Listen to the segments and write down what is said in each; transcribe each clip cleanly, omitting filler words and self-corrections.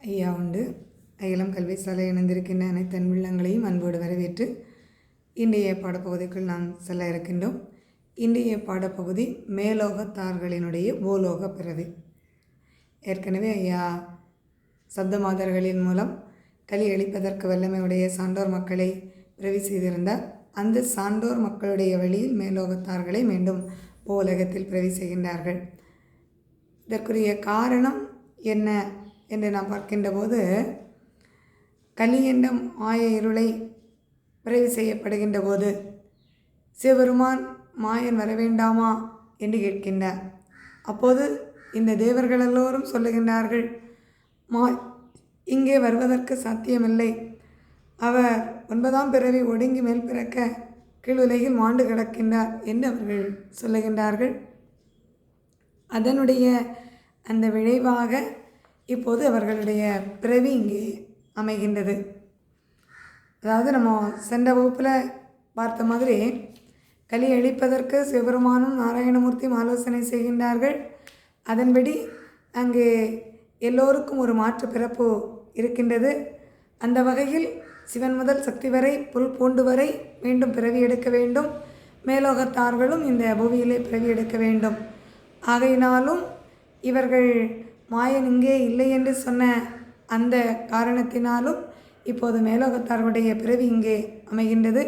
ஐயா உண்டு. அகிலம் கல்வி சாலை இணைந்திருக்கின்ற அனைத்து அன்புள்ளங்களையும் அன்போடு வரவேற்று இன்றைய பாடப்பகுதிக்குள் நாம் செல்ல இருக்கின்றோம். இன்றைய பாடப்பகுதி மேலோகத்தார்களினுடைய பூலோக பிறவி. ஏற்கனவே ஐயா சப்த மாதர்களின் மூலம் கலி அளிப்பதற்கு வல்லமையுடைய சான்றோர் மக்களை பிறவி செய்திருந்தார். அந்த சான்றோர் மக்களுடைய வழியில் மேலோகத்தார்களை மீண்டும் பூலகத்தில் பிறவி செய்கின்றார்கள். இதற்குரிய காரணம் என்ன என்று நாம் பார்க்கின்ற போது, கலி என்ற மாய இருளை பிறவி செய்யப்படுகின்ற போது சிவபெருமான் மாயன் வர வேண்டாமா என்று கேட்கின்றார். அப்போது இந்த தேவர்கள் எல்லோரும் சொல்லுகின்றார்கள், இங்கே வருவதற்கு சாத்தியமில்லை. அவர் 9ஆம் பிறவி ஒடுங்கி மேல் பிறக்க கீழுலகில் மாண்டு கிடக்கின்றார் என்று அவர்கள் சொல்லுகின்றார்கள். அதனுடைய அந்த விளைவாக இப்போது அவர்களுடைய பிறவி இங்கே அமைகின்றது. அதாவது நம்ம சென்ற வகுப்பில் பார்த்த மாதிரி கலி அழிப்பதற்கு சிவபெருமானும் நாராயணமூர்த்தியும் ஆலோசனை செய்கின்றார்கள். அதன்படி அங்கே எல்லோருக்கும் ஒரு மாற்று பிறப்பு இருக்கின்றது. அந்த வகையில் சிவன் முதல் சக்தி வரை புல் பூண்டு வரை மீண்டும் பிறவி எடுக்க வேண்டும். மேலோகத்தார்களும் இந்த பூமியிலே பிறவி எடுக்க வேண்டும். ஆகையினாலும் இவர்கள் மாயன் இங்கே இல்லை என்று சொன்ன அந்த காரணத்தினாலும் இப்போது மேலோகத்தார்களுடைய பிறவி இங்கே அமைகின்றது.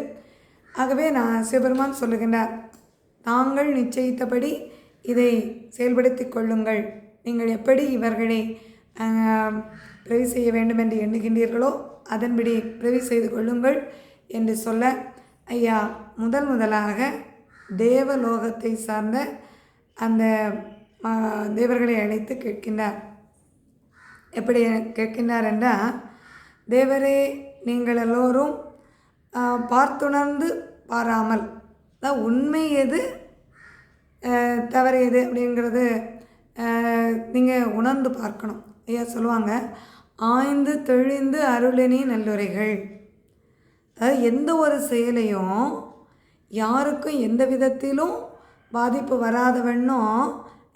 ஆகவே சிவபெருமான் சொல்லுகின்றார், தாங்கள் நிச்சயித்தபடி இதை செயல்படுத்தி கொள்ளுங்கள். நீங்கள் எப்படி இவர்களை பிறவி செய்ய வேண்டும் என்று எண்ணுகின்றீர்களோ அதன்படி பிறவி செய்து கொள்ளுங்கள் என்று சொல்ல, ஐயா முதலாக தேவலோகத்தை சார்ந்த அந்த தேவர்களை அழைத்து கேட்கின்றார். எப்படி கேட்கின்றார் என்றால், தேவரே, நீங்கள் எல்லோரும் பார்த்துணர்ந்து பாராமல், அதாவது உண்மை எது தவறு எது அப்படிங்கிறது நீங்கள் உணர்ந்து பார்க்கணும். ஐயா சொல்லுவாங்க, ஆய்ந்து தெளிந்து அருளினி நல்லுரைகள். அதாவது எந்த ஒரு செயலையும் யாருக்கும் எந்த விதத்திலும் பாதிப்பு வராதவண்ணும்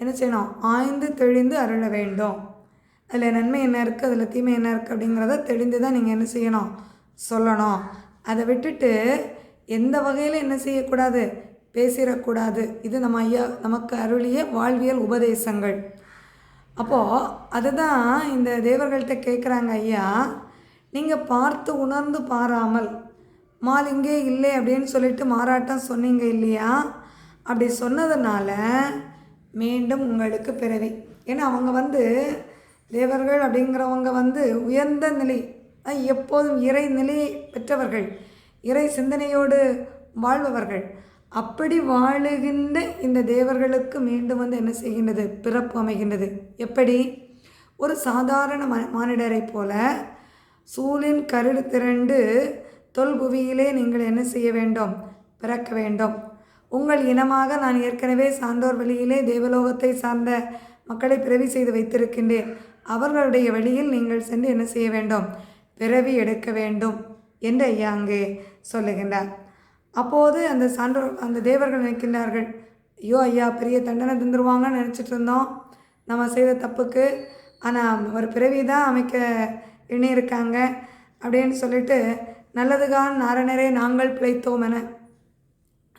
என்ன செய்யணும், ஆய்ந்து தெளிந்து அருள வேண்டும். அதில் நன்மை என்ன இருக்குது, அதில் தீமை என்ன இருக்குது அப்படிங்கிறத தெளிந்து தான் நீங்கள் என்ன செய்யணும், சொல்லணும். அதை விட்டுட்டு எந்த வகையில் என்ன செய்யக்கூடாது, பேசிடக்கூடாது. இது நம்ம ஐயா நமக்கு அருளிய வாழ்வியல் உபதேசங்கள். அப்போது அதுதான் இந்த தேவர்கள்ட்ட கேட்குறாங்க, ஐயா நீங்கள் பார்த்து உணர்ந்து பாராமல் மால் இங்கே இல்லை அப்படின்னு சொல்லிட்டு மாறாட்டம் சொன்னீங்க இல்லையா, அப்படி சொன்னதுனால மீண்டும் உங்களுக்கு பிறவி. ஏன்னா அவங்க தேவர்கள் அப்படிங்கிறவங்க உயர்ந்த நிலை, எப்போதும் இறை நிலை பெற்றவர்கள், இறை சிந்தனையோடு வாழ்பவர்கள். அப்படி வாழுகின்ற இந்த தேவர்களுக்கு மீண்டும் என்ன செய்கின்றது, பிறப்பு அமைகின்றது. எப்படி? ஒரு சாதாரண மானிடரை போல சூழின் கருடு திரண்டு தொல்புவியிலே நீங்கள் என்ன செய்ய வேண்டும், பிறக்க வேண்டும். உங்கள் இனமாக நான் ஏற்கனவே சான்றோர் வழியிலே தேவலோகத்தை சார்ந்த மக்களை பிறவி செய்து வைத்திருக்கின்றேன். அவர்களுடைய வழியில் நீங்கள் சென்று என்ன செய்ய வேண்டும், பிறவி எடுக்க வேண்டும் என்று ஐயா அங்கே சொல்லுகின்றார். அப்போது அந்த சான்றோர் அந்த தேவர்கள் நினைக்கின்றார்கள், ஐயோ ஐயா பெரிய தண்டனை தந்துருவாங்கன்னு நினச்சிட்டு இருந்தோம் நம்ம செய்த தப்புக்கு. ஆனால் ஒரு பிறவி தான் அமைக்க எண்ணியிருக்காங்க அப்படின்னு சொல்லிட்டு, நல்லதுகான் நாரணரே நாங்கள் பிழைத்தோம் என,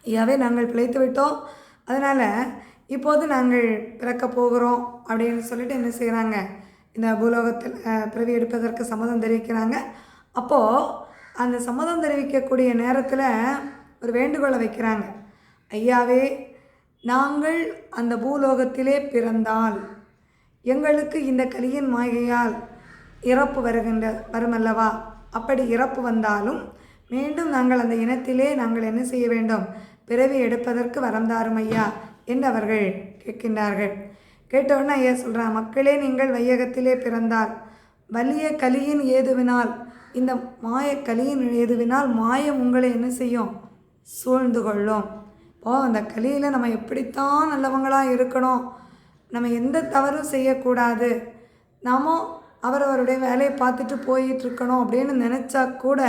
ஐயாவே நாங்கள் பிழைத்து விட்டோம், அதனால் இப்போது நாங்கள் பிறக்க போகிறோம் அப்படின்னு சொல்லிட்டு என்ன செய்கிறாங்க, இந்த பூலோகத்தில் பிறவி எடுப்பதற்கு சம்மதம் தெரிவிக்கிறாங்க. அப்போது அந்த சம்மதம் தெரிவிக்கக்கூடிய நேரத்தில் ஒரு வேண்டுகோளை வைக்கிறாங்க, ஐயாவே நாங்கள் அந்த பூலோகத்திலே பிறந்தால் எங்களுக்கு இந்த கலியின் மாயையால் இறப்பு வருமல்லவா, அப்படி இறப்பு வந்தாலும் மீண்டும் நாங்கள் அந்த இனத்திலே நாங்கள் என்ன செய்ய வேண்டும், பிறவி எடுப்பதற்கு வரம் தாரும் ஐயா என்று அவர்கள் கேட்கின்றார்கள். கேட்டவுடனே ஐயா சொல்கிறான், மக்களே நீங்கள் வையகத்திலே பிறந்தால் வலிய கலியின் ஏதுவினால், இந்த மாய கலியின் ஏதுவினால் மாயம் உங்களை என்ன செய்யும், சூழ்ந்து கொள்ளும். அந்த கலியில் நம்ம எப்படித்தான் நல்லவங்களாக இருக்கணும், நம்ம எந்த தவறும் செய்யக்கூடாது, நாம அவரவருடைய வேலையை பார்த்துட்டு போயிட்டுருக்கணும் அப்படின்னு நினச்சா கூட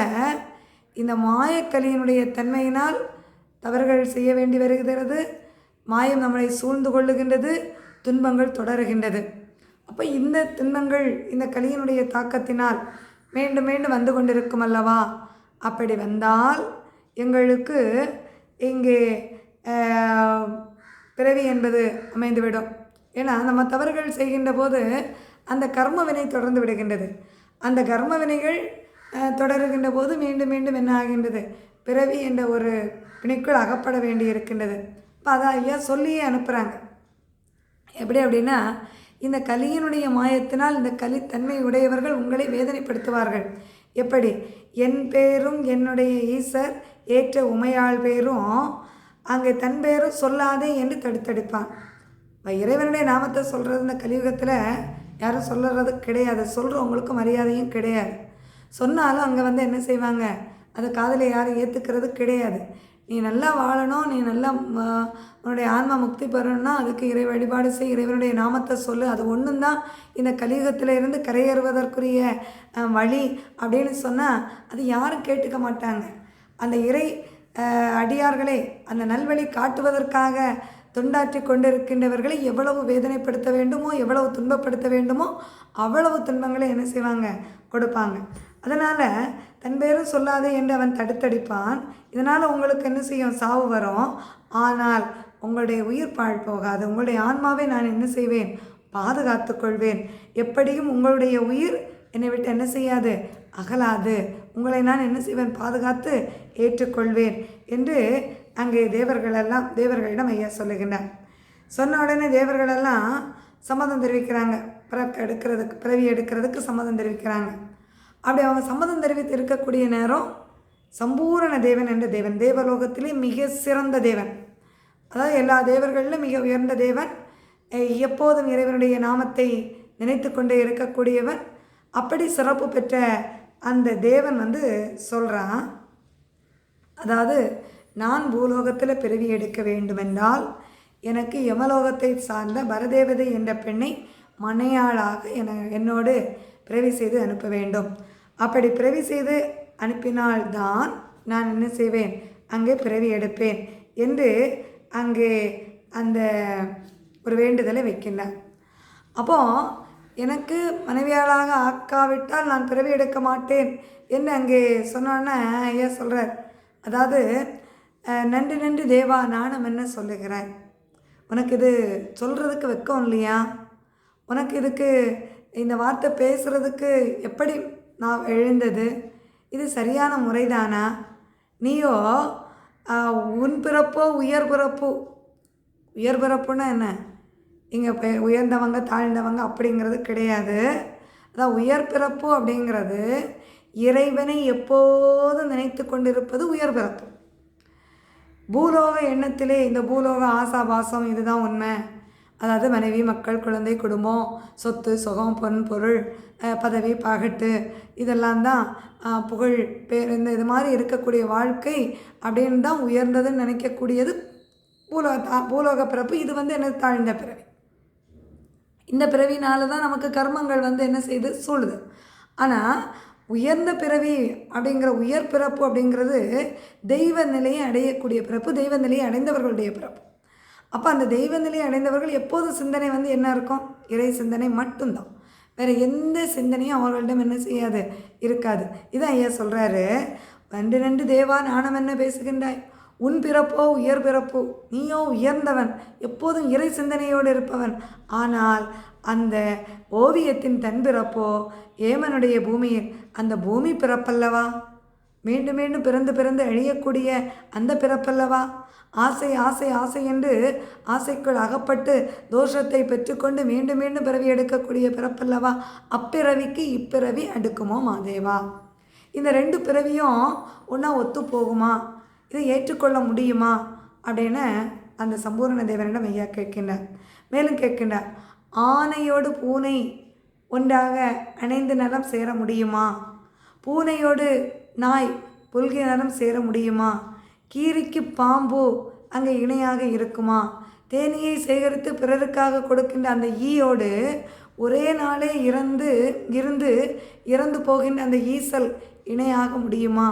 இந்த மாயக்கலியினுடைய தன்மையினால் தவறுகள் செய்ய வேண்டி வருகிறது. மாயம் நம்மளை சூழ்ந்து கொள்ளுகின்றது, துன்பங்கள் தொடருகின்றது. அப்போ இந்த துன்பங்கள் இந்த கலியினுடைய தாக்கத்தினால் மீண்டும் மீண்டும் வந்து கொண்டிருக்கும் அல்லவா? அப்படி வந்தால் எங்களுக்கு இங்கே பிறவி என்பது அமைந்துவிடும். ஏன்னா நம்ம தவறுகள் செய்கின்ற போது அந்த கர்ம வினை தொடர்ந்து விடுகின்றது. அந்த கர்ம வினைகள் தொடருகின்ற போது மீண்டும் மீண்டும் என்ன ஆகின்றது? பிறவி என்ற ஒரு பிணிக்குள் அகப்பட வேண்டி இருக்கின்றது. இப்போ அதை ஐயா சொல்லியே அனுப்புகிறாங்க. எப்படி அப்படின்னா, இந்த கலியினுடைய மாயத்தினால் இந்த கலித்தன்மை உடையவர்கள் உங்களை வேதனைப்படுத்துவார்கள். எப்படி? என் பேரும் என்னுடைய ஈசர் ஏற்ற உமையாள் பேரும் அங்கே தன் பேரும் சொல்லாதே என்று தடுத்தடிப்பான். இறைவனுடைய நாமத்தை சொல்கிறது இந்த கலியுகத்தில் யாரும் சொல்லுறது கிடையாது. சொல்கிறவங்களுக்கு மரியாதையும் கிடையாது. சொன்னாலும் அங்கே வந்து என்ன செய்வாங்க? அதை காதலை யாரும் ஏற்றுக்கிறது கிடையாது. நீ நல்லா வாழணும், நீ நல்லா உன்னுடைய ஆன்மா முக்தி பெறணும்னா அதுக்கு இறை வழிபாடு செய், இறைவனுடைய நாமத்தை சொல்லு. அது ஒன்றும் தான் இந்த கலியுகத்தில் இருந்து கரையேறுவதற்குரிய வழி அப்படின்னு சொன்னால் அது யாரும் கேட்டுக்க மாட்டாங்க. அந்த இறை அடியார்களே அந்த நல்வழி காட்டுவதற்காக தொண்டாற்றி கொண்டிருக்கின்றவர்களை எவ்வளவு வேதனைப்படுத்த வேண்டுமோ, எவ்வளவு துன்பப்படுத்த வேண்டுமோ அவ்வளவு துன்பங்களை என்ன செய்வாங்க? கொடுப்பாங்க. அதனால் தன் பேரும் சொல்லாதே என்று அவன் தடுத்தடிப்பான். இதனால் உங்களுக்கு என்ன செய்யும்? சாவு வரும். ஆனால் உங்களுடைய உயிர் பாழ் போகாது. உங்களுடைய ஆன்மாவை நான் என்ன செய்வேன்? பாதுகாத்து கொள்வேன். எப்படியும் உங்களுடைய உயிர் என்னை விட்டு என்ன செய்யாது? அகலாது. உங்களை நான் என்ன செய்வேன்? பாதுகாத்து ஏற்றுக்கொள்வேன் என்று அங்கே தேவர்களிடம் ஐயா சொல்லுகின்றார். சொன்ன உடனே தேவர்களெல்லாம் சம்மதம் தெரிவிக்கிறாங்க. பிறவி எடுக்கிறதுக்கு சம்மதம் தெரிவிக்கிறாங்க. அப்படி அவங்க சம்மதம் தெரிவித்து இருக்கக்கூடிய நேரம் சம்பூரண தேவன் என்ற தேவன், தேவலோகத்திலே மிக சிறந்த தேவன், அதாவது எல்லா தேவர்களிலும் மிக உயர்ந்த தேவன், எப்போதும் இறைவனுடைய நாமத்தை நினைத்து கொண்டே இருக்கக்கூடியவன், அப்படி சிறப்பு பெற்ற அந்த தேவன் வந்து சொல்கிறான், அதாவது நான் பூலோகத்தில் பிறவி எடுக்க வேண்டுமென்றால் எனக்கு யமலோகத்தை சார்ந்த பரதேவதை என்ற பெண்ணை மனையாளாக என்னோடு பிறவி செய்து அனுப்ப வேண்டும். அப்படி பிறவி செய்து அனுப்பினால்தான் நான் என்ன செய்வேன்? அங்கே பிறவி எடுப்பேன் என்று அங்கே அந்த ஒரு வேண்டுதலை வைக்கின்றார். அப்போது எனக்கு மனைவியாளாக ஆக்காவிட்டால் நான் பிறவி எடுக்க மாட்டேன் என்று அங்கே சொன்னோன்னே ஐயா சொல்கிறார், அதாவது நன்றி நன்றி தேவா, நானும் என்ன சொல்லுகிறேன்? உனக்கு இது சொல்கிறதுக்கு வெக்கம் இல்லையா? உனக்கு இதுக்கு இந்த வார்த்தை பேசுகிறதுக்கு எப்படி நான் எழுந்தது? இது சரியான முறைதானா? நீயோ உன் பிறப்போ உயர் பிறப்பு. உயர் பிறப்புன்னா என்ன? இங்கே உயர்ந்தவங்க தாழ்ந்தவங்க அப்படிங்கிறது கிடையாது. அதான் உயர் பிறப்பு அப்படிங்கிறது இறைவனை எப்போதும் நினைத்து கொண்டிருப்பது உயர் பிறப்பு. பூலோக எண்ணத்திலே இந்த பூலோக ஆசாபாசம் இதுதான் உண்மை. அதாவது மனைவி, மக்கள், குழந்தை, குடும்பம், சொத்து, சுகம், பொன், பொருள், பதவி, பகட்டு, இதெல்லாம் தான் புகழ், பேர், இது மாதிரி இருக்கக்கூடிய வாழ்க்கை அப்படின்னு தான் உயர்ந்ததுன்னு நினைக்கக்கூடியது பூலோக பிறப்பு. இது வந்து என்ன? தாழ்ந்த பிறவி. இந்த பிறவினால தான் நமக்கு கர்மங்கள் வந்து என்ன செய்து சூழுது. ஆனால் உயர்ந்த பிறவி அப்படிங்கிற உயர் பிறப்பு அப்படிங்கிறது தெய்வ நிலையை அடையக்கூடிய பிறப்பு, தெய்வ நிலையை அடைந்தவர்களுடைய பிறப்பு. அப்போ அந்த தெய்வ நிலையை அடைந்தவர்கள் எப்போதும் சிந்தனை வந்து என்ன இருக்கும்? இறை சிந்தனை மட்டும்தான். வேறு எந்த சிந்தனையும் அவர்களிடம் என்ன செய்யாது? இருக்காது. இதான் ஐயா சொல்கிறாரு, நன்று நன்று தேவா, நானும் என்ன பேசுகின்றாய்? உன் பிறப்போ உயர் பிறப்பு, நீயோ உயர்ந்தவன், எப்போதும் இறை சிந்தனையோடு இருப்பவன். ஆனால் அந்த ஓவியத்தின் தன் பிறப்போ ஏமனுடைய பூமியில் அந்த பூமி பிறப்பல்லவா? மீண்டும் மீண்டும் பிறந்து பிறந்து அழியக்கூடிய அந்த பிறப்பல்லவா? ஆசை ஆசை ஆசை என்று ஆசைக்குள் அகப்பட்டு தோஷத்தை பெற்றுக்கொண்டு மீண்டும் மீண்டும் பிறவி எடுக்கக்கூடிய பிறப்பல்லவா? அப்பிறவிக்கு இப்பிறவி அடுக்குமோ மாதேவா? இந்த ரெண்டு பிறவியும் ஒன்றா ஒத்து போகுமா? இதை ஏற்றுக்கொள்ள முடியுமா அப்படின்னு அந்த சம்பூரண தேவனிடம் ஐயா கேட்கின்றார். மேலும் கேட்கின்றார், ஆனையோடு பூனை ஒன்றாக அணைந்து நலம் சேர முடியுமா? பூனையோடு நாய் புல்கி நலம் சேர முடியுமா? கீரிக்கு பாம்பு அங்கே இணையாக இருக்குமா? தேனியை சேகரித்து பிறருக்காக கொடுக்கின்ற அந்த ஈயோடு ஒரே நாளே இறந்து போகின்ற அந்த ஈசல் இணையாக முடியுமா?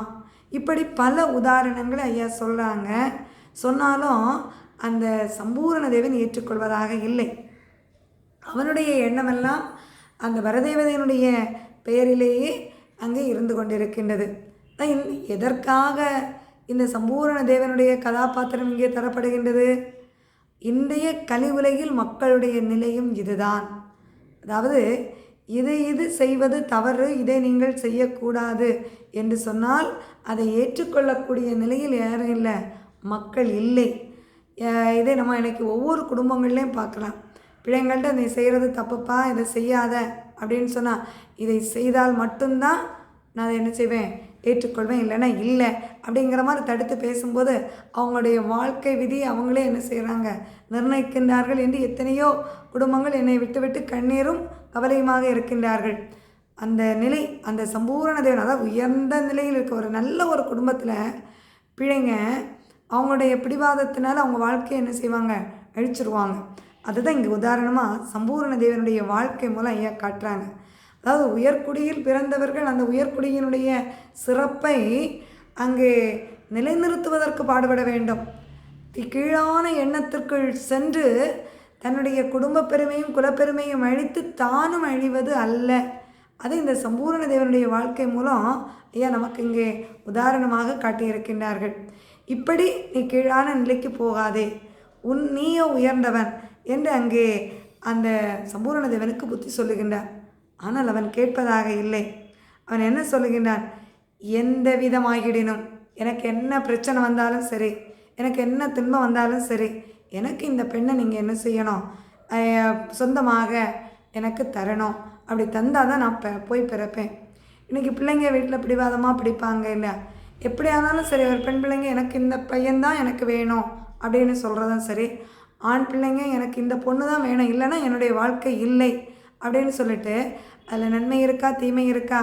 இப்படி பல உதாரணங்களை ஐயா சொல்கிறாங்க. சொன்னாலும் அந்த சம்பூரண தேவன் ஏற்றுக்கொள்வதாக இல்லை. அவனுடைய எண்ணமெல்லாம் அந்த வரதேவதையினுடைய பெயரிலேயே அங்கே இருந்து கொண்டிருக்கின்றது. எதற்காக இந்த சம்பூரண தேவனுடைய கதாபாத்திரம் இங்கே தரப்படுகின்றது? இன்றைய கலி உலகில் மக்களுடைய நிலையும் இதுதான். அதாவது இது செய்வது தவறு, இதை நீங்கள் செய்யக்கூடாது என்று சொன்னால் அதை ஏற்றுக்கொள்ளக்கூடிய நிலையில் யாரும் இல்லை, மக்கள் இல்லை. இதை நம்ம இன்றைக்கி ஒவ்வொரு குடும்பங்கள்லேயும் பார்க்கலாம். பிள்ளைங்கள்ட்ட நீ செய்கிறது தப்புப்பா, இதை செய்யாத அப்படின்னு சொன்னால், இதை செய்தால் மட்டும்தான் நான் அதை என்ன செய்வேன், ஏற்றுக்கொள்வேன், இல்லைன்னா இல்லை அப்படிங்கிற மாதிரி தடுத்து பேசும்போது அவங்களுடைய வாழ்க்கை விதி அவங்களே என்ன செய்கிறாங்க, நிர்ணயிக்கின்றார்கள் என்று எத்தனையோ குடும்பங்கள் என்னை விட்டு கண்ணீரும் கவலையுமாக இருக்கின்றார்கள். அந்த நிலை, அந்த சம்பூரண தேவன், அதாவது உயர்ந்த நிலையில் இருக்க ஒரு நல்ல ஒரு குடும்பத்தில் பிள்ளைங்க அவங்களுடைய பிடிவாதத்தினால அவங்க வாழ்க்கையை என்ன செய்வாங்க, அழிச்சிருவாங்க. அதுதான் இங்கே உதாரணமாக சம்பூரண தேவனுடைய வாழ்க்கை மூலம் ஐயா காட்டுறாங்க. அதாவது உயர்குடியில் பிறந்தவர்கள் அந்த உயர்குடியினுடைய சிறப்பை அங்கே நிலைநிறுத்துவதற்கு பாடுபட வேண்டும். கீழான எண்ணத்திற்குள் சென்று தன்னுடைய குடும்ப பெருமையும் குலப்பெருமையும் அழித்து தானும் அழிவது அல்ல. அது இந்த சம்பூரண தேவனுடைய வாழ்க்கை மூலம் ஐயா நமக்கு இங்கே உதாரணமாக காட்டியிருக்கின்றார்கள். இப்படி நீ கீழான நிலைக்கு போகாதே, நீயோ உயர்ந்தவன் என்று அங்கே அந்த சம்பூரண தேவனுக்கு புத்தி சொல்லுகின்றார். ஆனால் அவன் கேட்பதாக இல்லை. அவன் என்ன சொல்லுகின்றான், எந்த விதமாகிடினும், எனக்கு என்ன பிரச்சனை வந்தாலும் சரி, எனக்கு என்ன துன்பம் வந்தாலும் சரி, எனக்கு இந்த பெண்ணை நீங்கள் என்ன செய்யணும், சொந்தமாக எனக்கு தரணும். அப்படி தந்தால் தான் நான் போய் பிறப்பேன். இன்றைக்கி பிள்ளைங்க வீட்டில் பிடிவாதமாக பிடிப்பாங்க இல்லை, எப்படி ஆனாலும் சரி ஒரு பெண் பிள்ளைங்க எனக்கு இந்த பையன்தான் எனக்கு வேணும் அப்படின்னு சொல்கிறதும் சரி, ஆண் பிள்ளைங்க எனக்கு இந்த பொண்ணு தான் வேணும், இல்லைன்னா என்னுடைய வாழ்க்கை இல்லை அப்படின்னு சொல்லிட்டு அதில் நன்மை இருக்கா தீமை இருக்கா,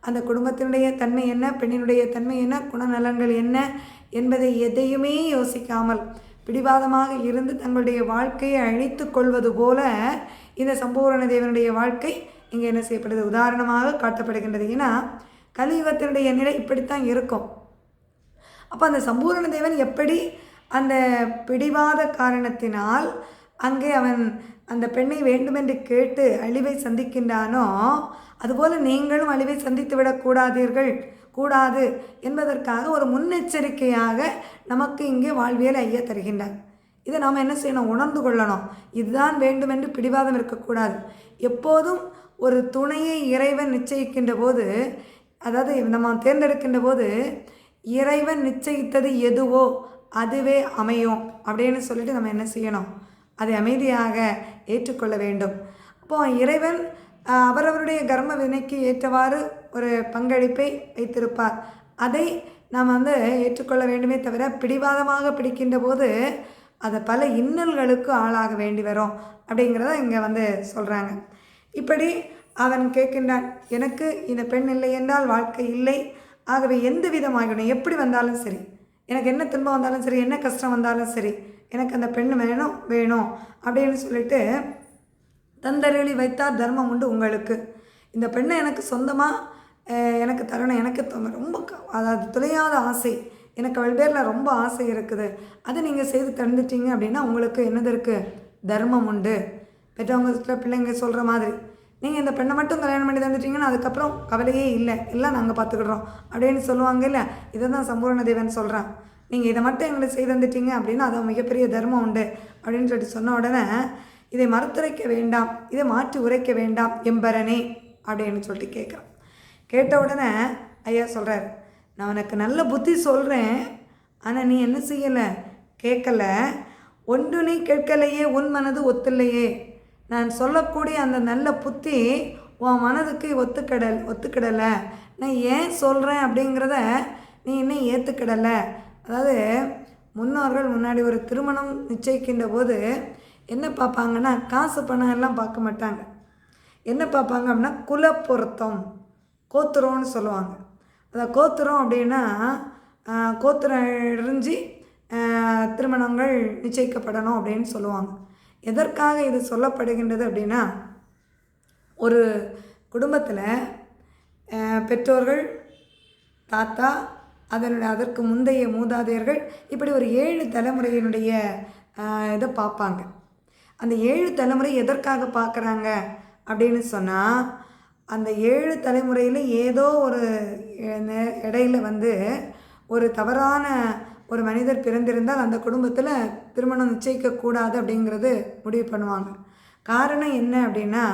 அந்த குடும்பத்தினுடைய தன்மை என்ன, பெண்ணினுடைய தன்மை என்ன, குணநலன்கள் என்ன என்பதை எதையுமே யோசிக்காமல் பிடிவாதமாக இருந்து தங்களுடைய வாழ்க்கையை அழித்து கொள்வது போல இந்த சம்பூரண தேவனுடைய வாழ்க்கை இங்கே என்ன செய்யப்படுது, உதாரணமாக காட்டப்படுகின்றது. ஏன்னா கலியுகத்தினுடைய நிலை இப்படித்தான் இருக்கும். அப்போ அந்த சம்பூரண தேவன் எப்படி அந்த பிடிவாத காரணத்தினால் அங்கே அவன் அந்த பெண்ணை வேண்டுமென்று கேட்டு அழிவை சந்திக்கின்றானோ, அதுபோல் நீங்களும் அழிவை சந்தித்து கூடாது என்பதற்காக ஒரு முன்னெச்சரிக்கையாக நமக்கு இங்கே வாழ்வியல் ஐயா தருகின்றார். இதை நாம் என்ன செய்யணும், உணர்ந்து கொள்ளணும். இதுதான் வேண்டுமென்று பிடிவாதம் இருக்கக்கூடாது. எப்போதும் ஒரு துணையை இறைவன் நிச்சயிக்கின்ற போது, அதாவது நம்ம தேர்ந்தெடுக்கின்ற போது இறைவன் நிச்சயித்தது எதுவோ அதுவே அமையும் அப்படின்னு சொல்லிட்டு நம்ம என்ன செய்யணும், அதை அமைதியாக ஏற்றுக்கொள்ள வேண்டும். அப்போது இறைவன் அவரவருடைய கர்ம வினைக்கு ஏற்றவாறு ஒரு பங்களிப்பை வைத்திருப்பார். அதை நாம் ஏற்றுக்கொள்ள வேண்டுமே தவிர பிடிவாதமாக பிடிக்கின்ற போது அதை பல இன்னல்களுக்கு ஆளாக வேண்டி வரும் அப்படிங்கிறத இங்கே சொல்கிறாங்க. இப்படி அவன் கேட்கின்றான், எனக்கு இந்த பெண் இல்லை என்றால் வாழ்க்கை இல்லை, ஆகவே எந்த விதமாகணும், எப்படி வந்தாலும் சரி, எனக்கு என்ன துன்பம் வந்தாலும் சரி, என்ன கஷ்டம் வந்தாலும் சரி, எனக்கு அந்த பெண் வேணும் அப்படின்னு சொல்லிட்டு தந்தரளி வைத்தார் தர்மம் உண்டு உங்களுக்கு, இந்த பெண்ணை எனக்கு சொந்தமாக எனக்கு தரணும், எனக்கு ரொம்ப அதாவது துளையாத ஆசை, எனக்கு அவள் பேரில் ரொம்ப ஆசை இருக்குது, அதை நீங்கள் செய்து தந்துட்டீங்க அப்படின்னா உங்களுக்கு என்னது இருக்குது, தர்மம் உண்டு. பெற்றவங்க பிள்ளைங்க சொல்கிற மாதிரி நீங்கள் இந்த பெண்ணை மட்டும் கல்யாணம் பண்ணி தந்துட்டீங்கன்னா அதுக்கப்புறம் கவலையே இல்லை, எல்லாம் நாங்கள் பார்த்துக்கிடுறோம் அப்படின்னு சொல்லுவாங்க இல்லை. இதை தான் சம்பூரண தேவன் சொல்கிறான். நீங்கள் இதை மட்டும் எங்களுக்கு செய்து தந்துட்டீங்க அப்படின்னா அது மிகப்பெரிய தர்மம் உண்டு அப்படின்னு சொல்லிட்டு சொன்ன உடனே, இதை மறுத்துரைக்க வேண்டாம், இதை மாற்றி உரைக்க வேண்டாம் எம்பரனே அப்படின்னு சொல்லிட்டு கேட்குறான். கேட்ட உடனே ஐயா சொல்கிறார், நான் உனக்கு நல்ல புத்தி சொல்கிறேன், ஆனால் நீ என்ன செய்யலை, கேட்கலை, ஒன்று நீ கேட்கலையே, உன் மனது ஒத்துலையே, நான் சொல்லக்கூடிய அந்த நல்ல புத்தி உன் மனதுக்கு ஒத்துக்கிடலை, நான் ஏன் சொல்கிறேன் அப்படிங்கிறத நீ இன்னும் ஏற்றுக்கிடலை. அதாவது முன்னோர்கள் முன்னாடி ஒரு திருமணம் நிச்சயிக்கின்ற போது என்ன பார்ப்பாங்கன்னா, காசு பணம் எல்லாம் பார்க்க மாட்டாங்க. என்ன பார்ப்பாங்க அப்படின்னா குல பொருத்தம், கோத்திரம்னு சொல்லுவாங்க. அதை கோத்திரம் அப்படின்னா கோத்திரம் இறிஞ்சி திருமணங்கள் நிச்சயிக்கப்படணும் அப்படின்னு சொல்லுவாங்க. எதற்காக இது சொல்லப்படுகின்றது அப்படின்னா, ஒரு குடும்பத்தில் பெற்றோர்கள், தாத்தா, அதற்கு முந்தைய மூதாதையர்கள், இப்படி ஒரு 7 தலைமுறையினுடைய இதை பார்ப்பாங்க. அந்த 7 தலைமுறை எதற்காக பார்க்குறாங்க அப்படின்னு சொன்னால், அந்த 7 தலைமுறையில் ஏதோ ஒரு இடையில வந்து ஒரு தவறான ஒரு மனிதர் பிறந்திருந்தால் அந்த குடும்பத்தில் திருமணம் நிச்சயிக்கக்கூடாது அப்படிங்கிறது முடிவு பண்ணுவாங்க. காரணம் என்ன அப்படின்னா,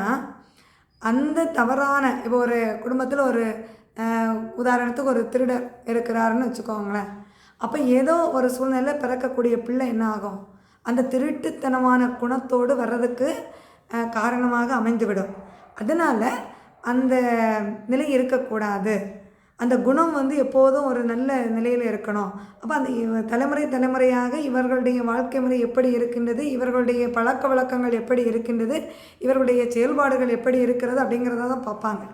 அந்த தவறான இப்போ ஒரு குடும்பத்தில் ஒரு உதாரணத்துக்கு ஒரு திருடர் இருக்கிறாருன்னு வச்சுக்கோங்களேன். அப்போ ஏதோ ஒரு சூழ்நிலை பிறக்கக்கூடிய பிள்ளை என்ன ஆகும், அந்த திருட்டுத்தனமான குணத்தோடு வர்றதுக்கு காரணமாக அமைந்துவிடும். அதனால் அந்த நிலை இருக்கக்கூடாது. அந்த குணம் வந்து எப்போதும் ஒரு நல்ல நிலையில் இருக்கணும். அப்போ அந்த தலைமுறையாக இவர்களுடைய வாழ்க்கை முறை எப்படி இருக்கின்றது, இவர்களுடைய பழக்க வழக்கங்கள் எப்படி இருக்கின்றது, இவர்களுடைய செயல்பாடுகள் எப்படி இருக்கிறது அப்படிங்கிறத தான் பார்ப்பாங்க.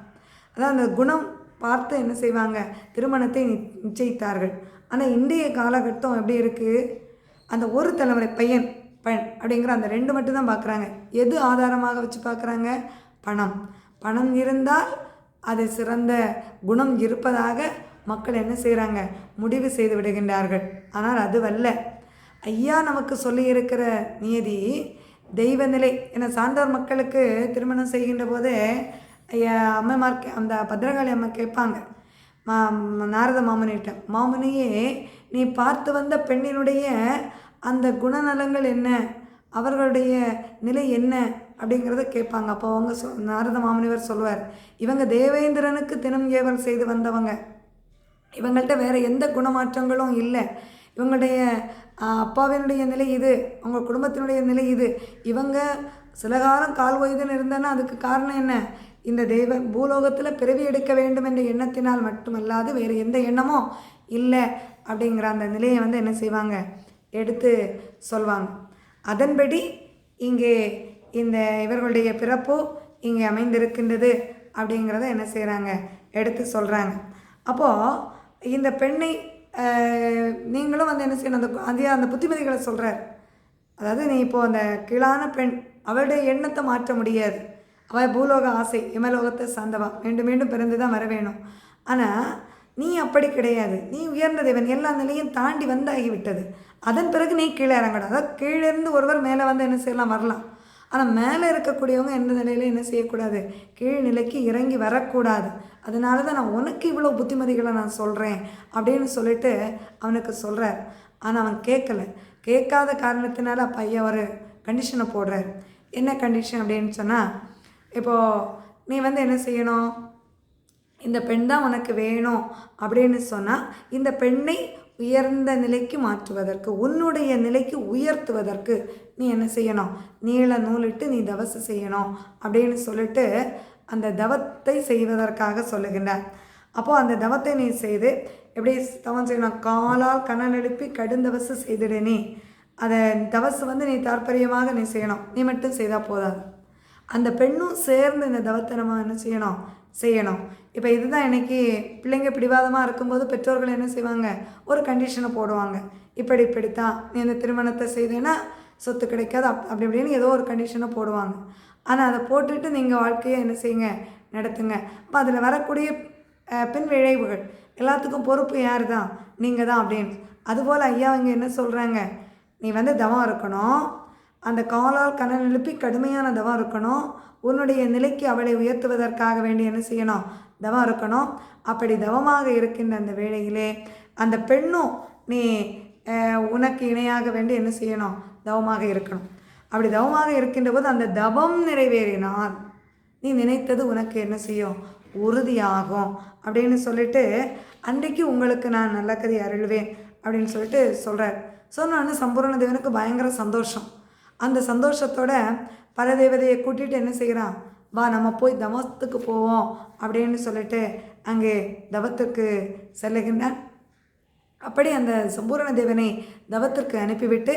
அதான் அந்த குணம் பார்த்து என்ன செய்வாங்க, திருமணத்தை நிச்சயித்தார்கள். ஆனால் இன்றைய காலகட்டம் எப்படி இருக்குது, அந்த ஒரு தலைமுறை பையன் பெண் அப்படிங்கிற அந்த 2 மட்டும்தான் பார்க்குறாங்க. எது ஆதாரமாக வச்சு பார்க்குறாங்க, பணம் இருந்தால் அது சிறந்த குணம் இருப்பதாக மக்கள் என்ன செய்கிறாங்க, முடிவு செய்து விடுகின்றார்கள். ஆனால் அதுவல்ல. ஐயா நமக்கு சொல்லியிருக்கிற நியதி தெய்வ நிலை. என சான்றோர் மக்களுக்கு திருமணம் செய்கின்ற போதே அம்மைமார் அந்த பத்ரகாளி அம்மா கேட்பாங்க நாரத மாமுனிகிட்ட, மாமுனியே நீ பார்த்து வந்த பெண்ணினுடைய அந்த குணநலங்கள் என்ன, அவர்களுடைய நிலை என்ன அப்படிங்கிறத கேட்பாங்க. அப்போ அவங்க நாரத மாமுனிவர் சொல்லுவார், இவங்க தேவேந்திரனுக்கு தினம் ஏவல் செய்து வந்தவங்க, இவங்கள்ட்ட வேறு எந்த குணமாற்றங்களும் இல்லை, இவங்களுடைய அப்பாவினுடைய நிலை இது, அவங்க குடும்பத்தினுடைய நிலை இது, இவங்க சில காலம் கால் ஓய்துன்னு இருந்தேன்னா அதுக்கு காரணம் என்ன, இந்த தெய்வ பூலோகத்தில் பிறவி எடுக்க வேண்டும் என்ற எண்ணத்தினால் மட்டுமல்லாது வேறு எந்த எண்ணமும் இல்லை அப்படிங்கிற அந்த நிலையை வந்து என்ன செய்வாங்க, எடுத்து சொல்வாங்க. அதன்படி இங்கே இந்த இவர்களுடைய பிறப்பு இங்கே அமைந்திருக்கின்றது அப்படிங்கிறத என்ன செய்கிறாங்க, எடுத்து சொல்கிறாங்க. அப்போது இந்த பெண்ணை நீங்களும் வந்து என்ன செய்யணும், அந்த புத்திமதிகளை சொல்கிறார். அதாவது நீ இப்போது அந்த கீழான பெண், அவளுடைய எண்ணத்தை மாற்ற முடியாது, அவள் பூலோக ஆசை, இமலோகத்தை சார்ந்தவா, மீண்டும் மீண்டும் பிறந்து தான் வர வேணும். ஆனால் நீ அப்படி கிடையாது, நீ உயர்ந்த தேவன், எல்லா நிலையும் தாண்டி வந்தாகிவிட்டது. அதன் பிறகு நீ கீழே இறங்கணும். அதாவது கீழேருந்து ஒருவர் மேலே வந்து என்ன செய்யலாம், வரலாம். ஆனால் மேலே இருக்கக்கூடியவங்க எந்த நிலையில என்ன செய்யக்கூடாது, கீழ் நிலைக்கு இறங்கி வரக்கூடாது. அதனால தான் நான் உனக்கு இவ்வளோ புத்திமதிகளை நான் சொல்கிறேன் அப்படின்னு சொல்லிட்டு அவனுக்கு சொல்கிறார். ஆனால் அவன் கேட்காத காரணத்தினால அப்போ ஐயா ஒரு கண்டிஷனை போடுறார். என்ன கண்டிஷன் அப்படின்னு சொன்னால், இப்போது நீ வந்து என்ன செய்யணும், இந்த பெண் தான் உனக்கு வேணும் அப்படின்னு சொன்னால் இந்த பெண்ணை உயர்ந்த நிலைக்கு மாற்றுவதற்கு, உன்னுடைய நிலைக்கு உயர்த்துவதற்கு நீ என்ன செய்யணும், நீள நூலிட்டு நீ தவசு செய்யணும் அப்படின்னு சொல்லிட்டு அந்த தவத்தை செய்வதற்காக சொல்லுகின்றார். அப்போது அந்த தவத்தை நீ செய்து எப்படி தவம் செய்யணும், காலால் கணல் எழுப்பி கடுந்தவசு செய்துடு. நீ அதை தவசு வந்து நீ தாற்பயமாக நீ செய்யணும், நீ மட்டும் செய்தால் போதாது, அந்த பெண்ணும் சேர்ந்து இந்த தவத்தை நம்ம என்ன செய்யணும். இப்போ இதுதான் இன்றைக்கி பிள்ளைங்க பிடிவாதமாக இருக்கும்போது பெற்றோர்கள் என்ன செய்வாங்க, ஒரு கண்டிஷனை போடுவாங்க, இப்படித்தான் நீ இந்த திருமணத்தை செய்தேன்னா சொத்து கிடைக்காது, அப்படி இப்படின்னு ஏதோ ஒரு கண்டிஷனை போடுவாங்க. ஆனால் அதை போட்டுட்டு நீங்கள் வாழ்க்கையை என்ன செய்யுங்க, நடத்துங்க. அப்போ அதில் வரக்கூடிய பின் விளைவுகள் எல்லாத்துக்கும் பொறுப்பு யார் தான், நீங்கள் தான் அப்படின்னு. அதுபோல் ஐயா இங்கே என்ன சொல்கிறாங்க, நீ வந்து தவம் இருக்கணும், அந்த காலால் கணல் எழுப்பி கடுமையான தவம் இருக்கணும், உன்னுடைய நிலைக்கு அவளை உயர்த்துவதற்காக வேண்டி என்ன செய்யணும், தவம் இருக்கணும். அப்படி தவமாக இருக்கின்ற அந்த வேளையிலே அந்த பெண்ணும் நீ உனக்கு இணையாக வேண்டி என்ன செய்யணும், தவமாக இருக்கணும். அப்படி தவமாக இருக்கின்ற போது அந்த தவம் நிறைவேறினால் நீ நினைத்தது உனக்கு என்ன செய்யும், உறுதியாகும் அப்படின்னு சொல்லிட்டு அன்றைக்கு உங்களுக்கு நான் நல்ல கதை அருள்வேன் அப்படின்னு சொல்லிட்டு சொல்கிறார். சொன்னோன்னு சம்பூர்ண தேவனுக்கு பயங்கர சந்தோஷம். அந்த சந்தோஷத்தோட பல தேவதையை கூட்டிகிட்டு என்ன செய்கிறான், வா நம்ம போய் தவத்துக்கு போவோம் அப்படின்னு சொல்லிட்டு அங்கே தவத்துக்கு செல்லுகின்றான். அப்படி அந்த சம்பூரண தேவனை தவத்திற்கு அனுப்பிவிட்டு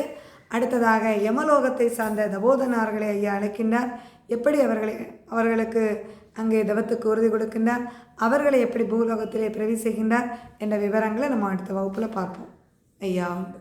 அடுத்ததாக யமலோகத்தை சார்ந்த தபோதனார்களை ஐயா அழைக்கின்றார். எப்படி அவர்களுக்கு அங்கே தவத்துக்கு உறுதி கொடுக்கின்றார், அவர்களை எப்படி பூலோகத்திலே பிரவேசிக்கின்றார் என்ற விவரங்களை நம்ம அடுத்த வகுப்பில் பார்ப்போம். ஐயா உண்டு.